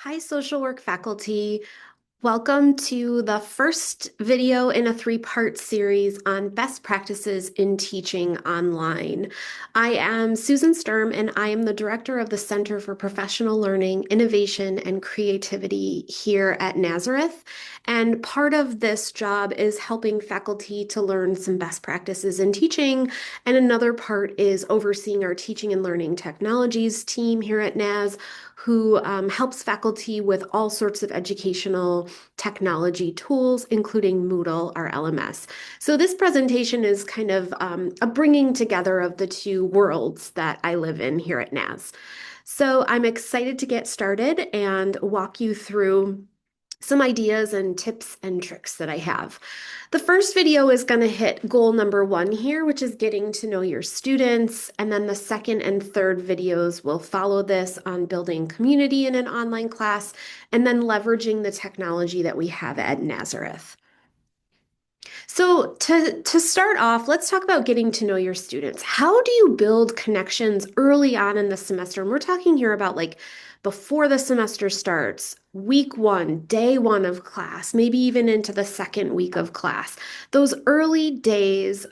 Hi, social work faculty. Welcome to the first video in a three-part series on best practices in teaching online. I am Susan Sturm, and I am the director of the Center for Professional Learning, Innovation, and Creativity here at Nazareth. And part of this job is helping faculty to learn some best practices in teaching, and another part is overseeing our teaching and learning technologies team here at NAS, who helps faculty with all sorts of educational technology tools, including Moodle, our LMS. So this presentation is kind of a bringing together of the two worlds that I live in here at NAS. So I'm excited to get started and walk you through some ideas and tips and tricks that I have. The first video is going to hit goal number one here, which is getting to know your students. And then the second and third videos will follow this on building community in an online class and then leveraging the technology that we have at Nazareth. So to start off, let's talk about getting to know your students. How do you build connections early on in the semester? And we're talking here about like before the semester starts, week one, day one of class, maybe even into the second week of class. Those early days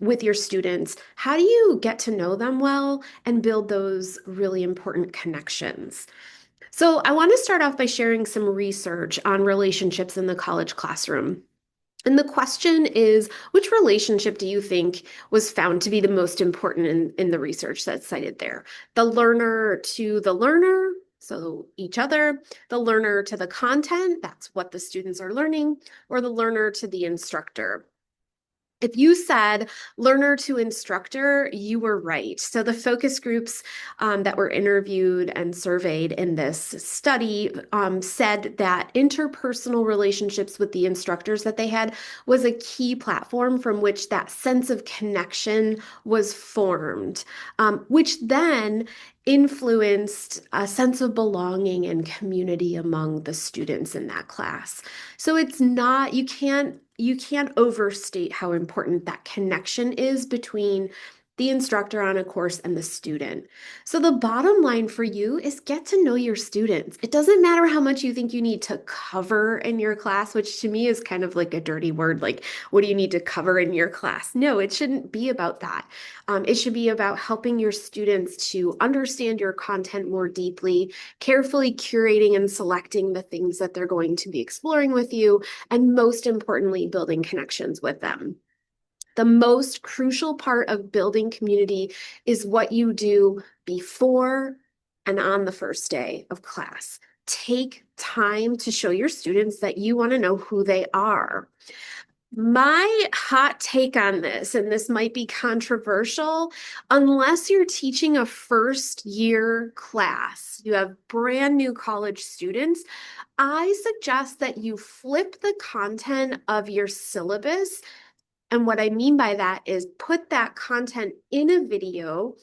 with your students, how do you get to know them well and build those really important connections? So I want to start off by sharing some research on relationships in the college classroom. And the question is, which relationship do you think was found to be the most important in the research that's cited there? The learner to the learner, so each other, the learner to the content, that's what the students are learning, or the learner to the instructor. If you said learner to instructor, you were right. So the focus groups that were interviewed and surveyed in this study said that interpersonal relationships with the instructors that they had was a key platform from which that sense of connection was formed, which then influenced a sense of belonging and community among the students in that class. So it's not, you can't overstate how important that connection is between the instructor on a course and the student. So the bottom line for you is get to know your students. It doesn't matter how much you think you need to cover in your class, which to me is kind of like a dirty word, like what do you need to cover in your class? No, it shouldn't be about that. It should be about helping your students to understand your content more deeply, carefully curating and selecting the things that they're going to be exploring with you, and most importantly, building connections with them. The most crucial part of building community is what you do before and on the first day of class. Take time to show your students that you want to know who they are. My hot take on this, and this might be controversial, unless you're teaching a first year class, you have brand new college students, I suggest that you flip the content of your syllabus. And what I mean by that is put that content in a video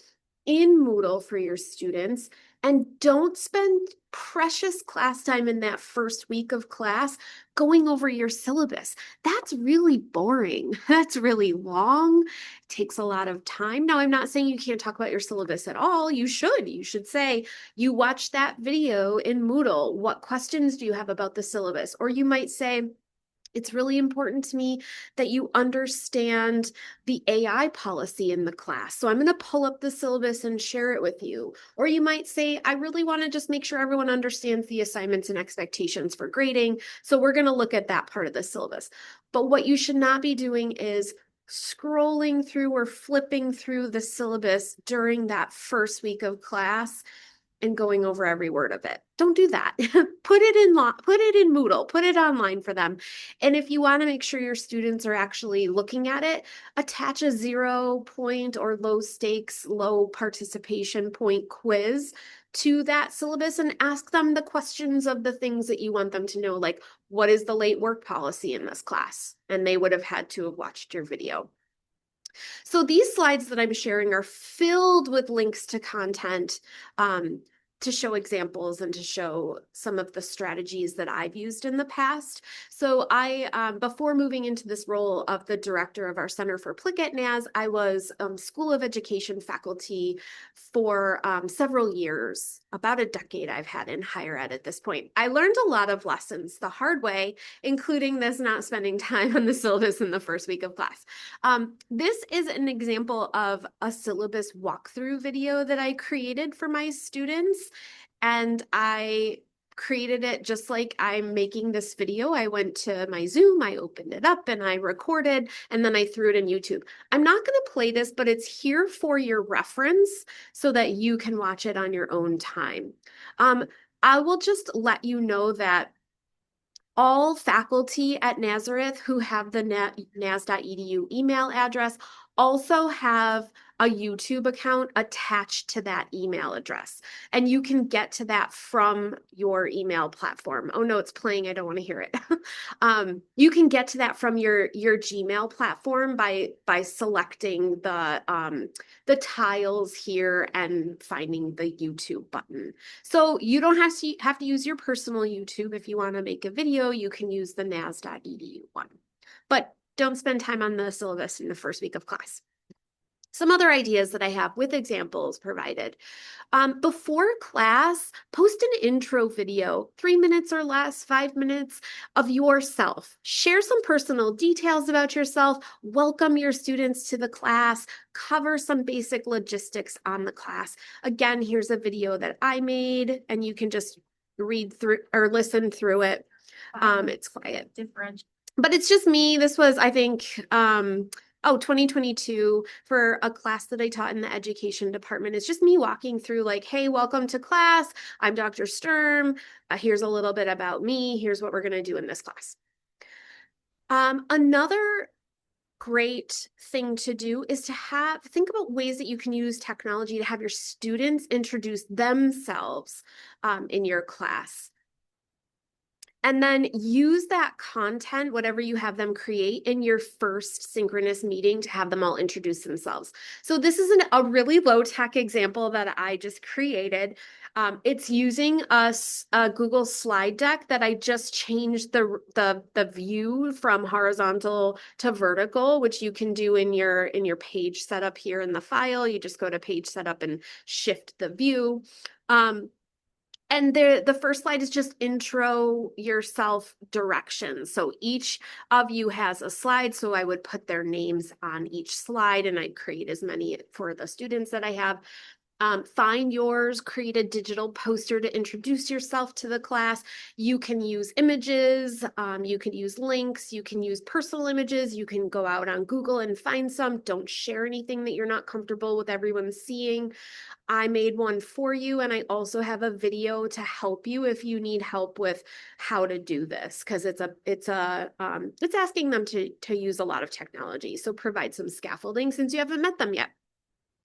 in Moodle for your students and don't spend precious class time in that first week of class going over your syllabus. That's really boring. That's really long. It takes a lot of time. Now, I'm not saying you can't talk about your syllabus at all. You should. You should say, you watched that video in Moodle. What questions do you have about the syllabus? Or you might say, it's really important to me that you understand the AI policy in the class. So I'm going to pull up the syllabus and share it with you. Or you might say, I really want to just make sure everyone understands the assignments and expectations for grading. So we're going to look at that part of the syllabus. But what you should not be doing is scrolling through or flipping through the syllabus during that first week of class and going over every word of it. Don't do that. Put it in Moodle, put it online for them. And if you want to make sure your students are actually looking at it, attach a 0 point or low stakes, low participation point quiz to that syllabus and ask them the questions of the things that you want them to know, like what is the late work policy in this class? And they would have had to have watched your video. So these slides that I'm sharing are filled with links to content show examples and to show some of the strategies that I've used in the past. So before moving into this role of the director of our Center for PLIC at NAS, I was School of Education faculty for several years, about a decade I've had in higher ed at this point. I learned a lot of lessons the hard way, including this not spending time on the syllabus in the first week of class. This is an example of a syllabus walkthrough video that I created for my students. And I created it just like I'm making this video. I went to my Zoom, I opened it up and I recorded, and then I threw it in YouTube. I'm not going to play this, but it's here for your reference so that you can watch it on your own time. I will just let you know that all faculty at Nazareth who have the nas.edu email address also have a YouTube account attached to that email address. And you can get to that from your email platform. Oh no, it's playing. I don't want to hear it. You can get to that from your Gmail platform by selecting the tiles here and finding the YouTube button. So you don't have to use your personal YouTube. If you want to make a video, you can use the nas.edu one. But don't spend time on the syllabus in the first week of class. Some other ideas that I have with examples provided. Before class, post an intro video, 3 minutes or less, 5 minutes of yourself. Share some personal details about yourself, welcome your students to the class, cover some basic logistics on the class. Again, here's a video that I made, and you can just read through or listen through it. It's quiet. Different. But it's just me. This was, I think, 2022 for a class that I taught in the education department. It's just me walking through like, hey, welcome to class. I'm Dr. Sturm. Here's a little bit about me. Here's what we're going to do in this class. Another great thing to do is to think about ways that you can use technology to have your students introduce themselves in your class. And then use that content, whatever you have them create, in your first synchronous meeting to have them all introduce themselves. So this is a really low-tech example that I just created. It's using a Google slide deck that I just changed the view from horizontal to vertical, which you can do in your page setup here in the file. You just go to page setup and shift the view. And the first slide is just intro yourself directions. So each of you has a slide. So I would put their names on each slide and I'd create as many for the students that I have. Find yours, create a digital poster to introduce yourself to the class. You can use images, you can use links, you can use personal images, you can go out on Google and find some. Don't share anything that you're not comfortable with everyone seeing. I made one for you, and I also have a video to help you if you need help with how to do this, because it's asking them to use a lot of technology. So provide some scaffolding since you haven't met them yet.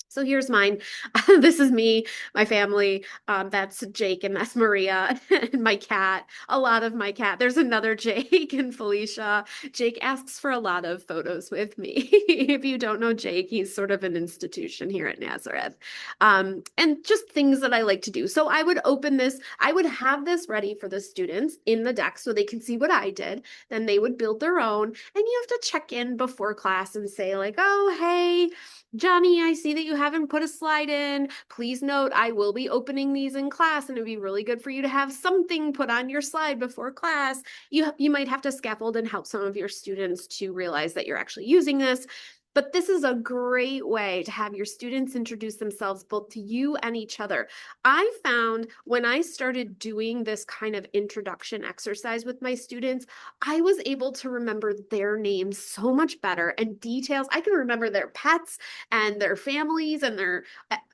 So here's mine. This is me, my family. That's Jake and that's Maria and my cat. A lot of my cat. There's another Jake and Felicia. Jake asks for a lot of photos with me. If you don't know Jake, he's sort of an institution here at Nazareth. And just things that I like to do. So I would open this, I would have this ready for the students in the deck so they can see what I did. Then they would build their own. And you have to check in before class and say like, oh, hey, Johnny, I see that you haven't put a slide in. Please note, I will be opening these in class, and it'd be really good for you to have something put on your slide before class. You might have to scaffold and help some of your students to realize that you're actually using this. But this is a great way to have your students introduce themselves both to you and each other. I found when I started doing this kind of introduction exercise with my students, I was able to remember their names so much better and details. I can remember their pets and their families and their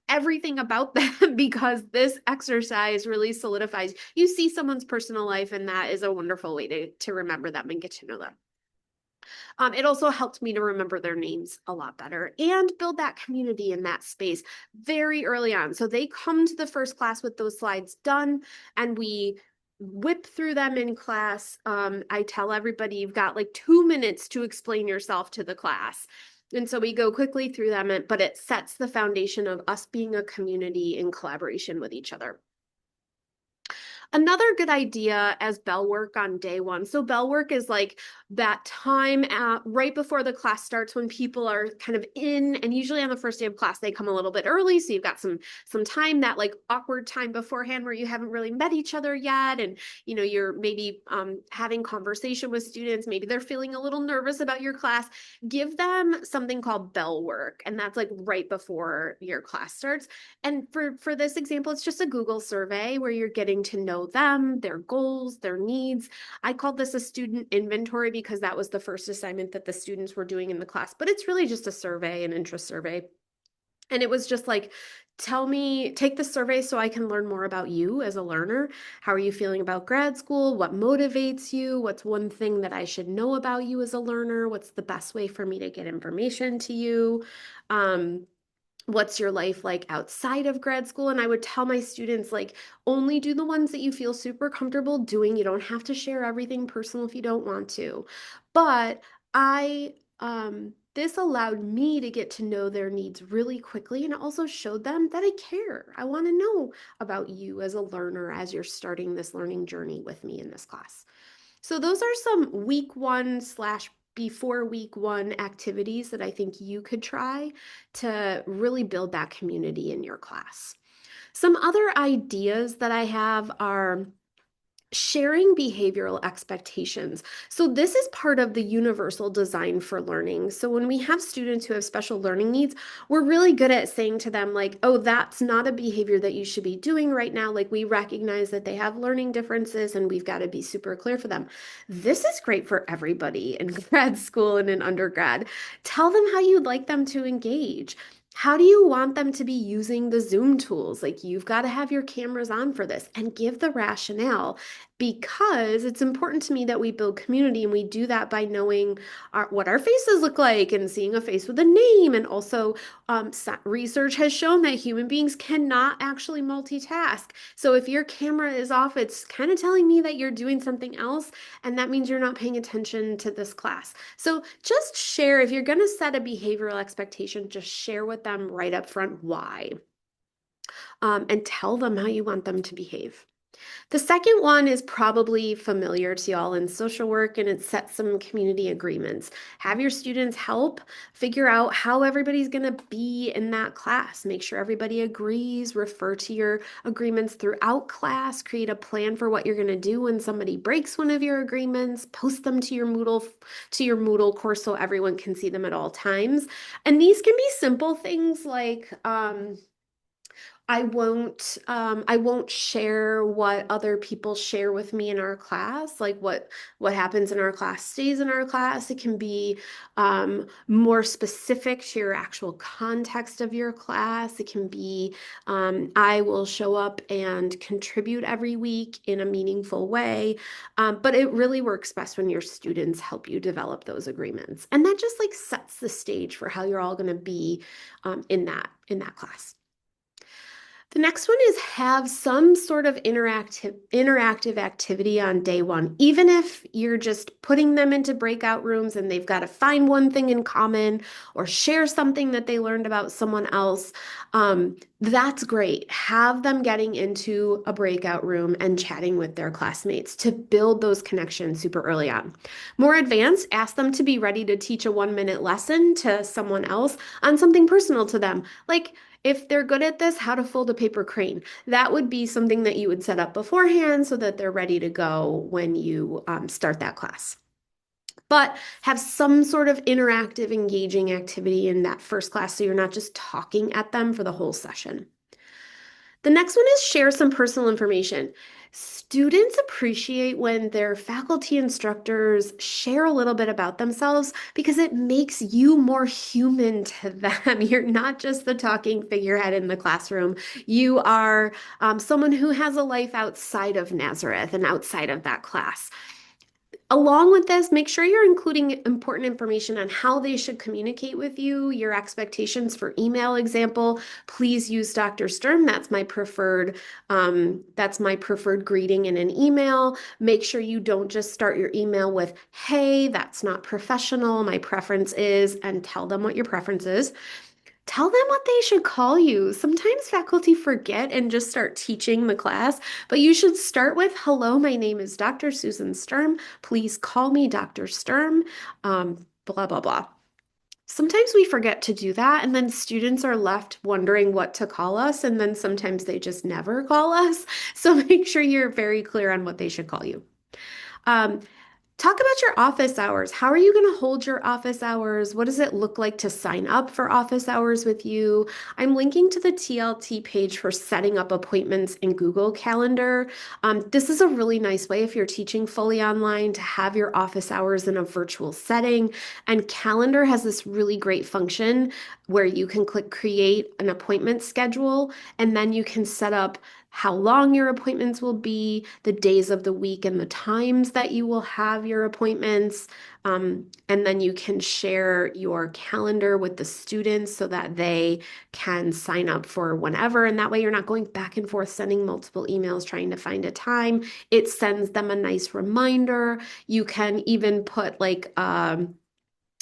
everything about them because this exercise really solidifies. You see someone's personal life, and that is a wonderful way to remember them and get to know them. It also helped me to remember their names a lot better and build that community in that space very early on. So they come to the first class with those slides done, and we whip through them in class. I tell everybody you've got like 2 minutes to explain yourself to the class. And so we go quickly through them, but it sets the foundation of us being a community in collaboration with each other. Another good idea as bell work on day one. So bell work is like that time right before the class starts when people are kind of in, and usually on the first day of class they come a little bit early, so you've got some time, that like awkward time beforehand where you haven't really met each other yet, and you're maybe having conversation with students. Maybe they're feeling a little nervous about your class. Give them something called bell work, and that's like right before your class starts. And for this example, it's just a Google survey where you're getting to know them, their goals, their needs. I called this a student inventory because that was the first assignment that the students were doing in the class, but it's really just a survey, an interest survey. And it was just like, take the survey so I can learn more about you as a learner. How are you feeling about grad school? What motivates you? What's one thing that I should know about you as a learner? What's the best way for me to get information to you? What's your life like outside of grad school? And I would tell my students, like, only do the ones that you feel super comfortable doing. You don't have to share everything personal if you don't want to. But this allowed me to get to know their needs really quickly, and it also showed them that I care. I want to know about you as a learner as you're starting this learning journey with me in this class. So those are some week one slash before week one activities that I think you could try to really build that community in your class. Some other ideas that I have are sharing behavioral expectations. So this is part of the universal design for learning. So when we have students who have special learning needs, we're really good at saying to them like, oh, that's not a behavior that you should be doing right now. Like, we recognize that they have learning differences and we've got to be super clear for them. This is great for everybody in grad school and in undergrad. Tell them how you'd like them to engage. How do you want them to be using the Zoom tools? Like, you've got to have your cameras on for this, and give the rationale, because it's important to me that we build community, and we do that by knowing what our faces look like and seeing a face with a name. And also, research has shown that human beings cannot actually multitask. So if your camera is off, it's kind of telling me that you're doing something else, and that means you're not paying attention to this class. So just share, if you're going to set a behavioral expectation, just share with them right up front why, and tell them how you want them to behave. The second one is probably familiar to y'all in social work, and it sets some community agreements. Have your students help figure out how everybody's going to be in that class. Make sure everybody agrees, refer to your agreements throughout class, create a plan for what you're going to do when somebody breaks one of your agreements, post them to your Moodle course so everyone can see them at all times. And these can be simple things like, I won't share what other people share with me in our class. Like, what happens in our class stays in our class. It can be more specific to your actual context of your class. It can be, I will show up and contribute every week in a meaningful way. But it really works best when your students help you develop those agreements. And that just like sets the stage for how you're all going to be in that class. The next one is have some sort of interactive activity on day one. Even if you're just putting them into breakout rooms and they've got to find one thing in common or share something that they learned about someone else, that's great. Have them getting into a breakout room and chatting with their classmates to build those connections super early on. More advanced, ask them to be ready to teach a 1-minute lesson to someone else on something personal to them. Like, if they're good at this, how to fold a paper crane. That would be something that you would set up beforehand so that they're ready to go when you start that class. But have some sort of interactive, engaging activity in that first class so you're not just talking at them for the whole session. The next one is share some personal information. Students appreciate when their faculty instructors share a little bit about themselves because it makes you more human to them. You're not just the talking figurehead in the classroom. You are someone who has a life outside of Nazareth and outside of that class. Along with this, make sure you're including important information on how they should communicate with you, your expectations for email example. Please use Dr. Stern. That's my preferred greeting in an email. Make sure you don't just start your email with, hey, that's not professional. My preference is, and tell them what your preference is. Tell them what they should call you. Sometimes faculty forget and just start teaching the class, but you should start with, "Hello, my name is Dr. Susan Sturm. Please call me Dr. Sturm." Blah, blah, blah. Sometimes we forget to do that, and then students are left wondering what to call us, and then sometimes they just never call us. So make sure you're very clear on what they should call you. Um, Talk about your office hours. How are you going to hold your office hours? What does it look like to sign up for office hours with you? I'm linking to the TLT page for setting up appointments in Google Calendar. This is a really nice way if you're teaching fully online to have your office hours in a virtual setting. And Calendar has this really great function where you can click create an appointment schedule, and then you can set up how long your appointments will be, the days of the week, and the times that you will have your appointments. And then you can share your calendar with the students so that they can sign up for whenever. And that way you're not going back and forth sending multiple emails trying to find a time. It sends them a nice reminder. You can even put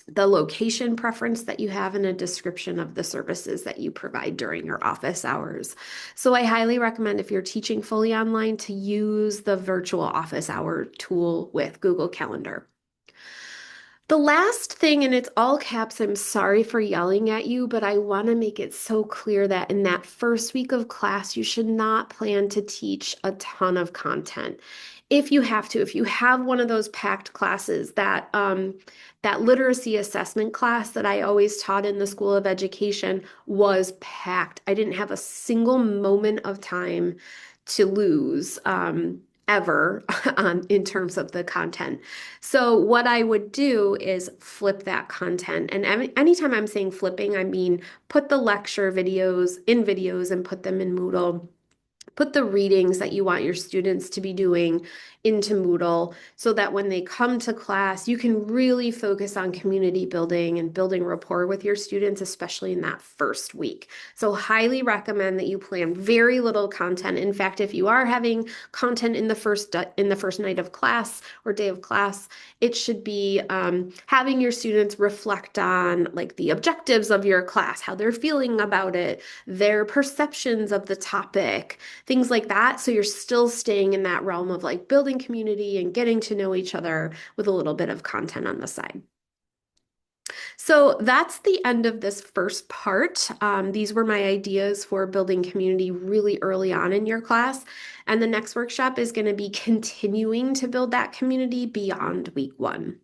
the location preference that you have in a description of the services that you provide during your office hours. So I highly recommend if you're teaching fully online to use the virtual office hour tool with Google Calendar. The last thing, and it's all caps, I'm sorry for yelling at you, but I want to make it so clear that in that first week of class, you should not plan to teach a ton of content. If you have to, if you have one of those packed classes, that literacy assessment class that I always taught in the School of Education was packed. I didn't have a single moment of time to lose. Ever in terms of the content. So what I would do is flip that content. And anytime I'm saying flipping, I mean put the lecture videos in videos and put them in Moodle. Put the readings that you want your students to be doing into Moodle so that when they come to class, you can really focus on community building and building rapport with your students, especially in that first week. So highly recommend that you plan very little content. In fact, if you are having content in the first night of class or day of class, it should be having your students reflect on like the objectives of your class, how they're feeling about it, their perceptions of the topic, things like that. So you're still staying in that realm of like building community and getting to know each other with a little bit of content on the side. So that's the end of this first part. These were my ideas for building community really early on in your class. And the next workshop is going to be continuing to build that community beyond week 1.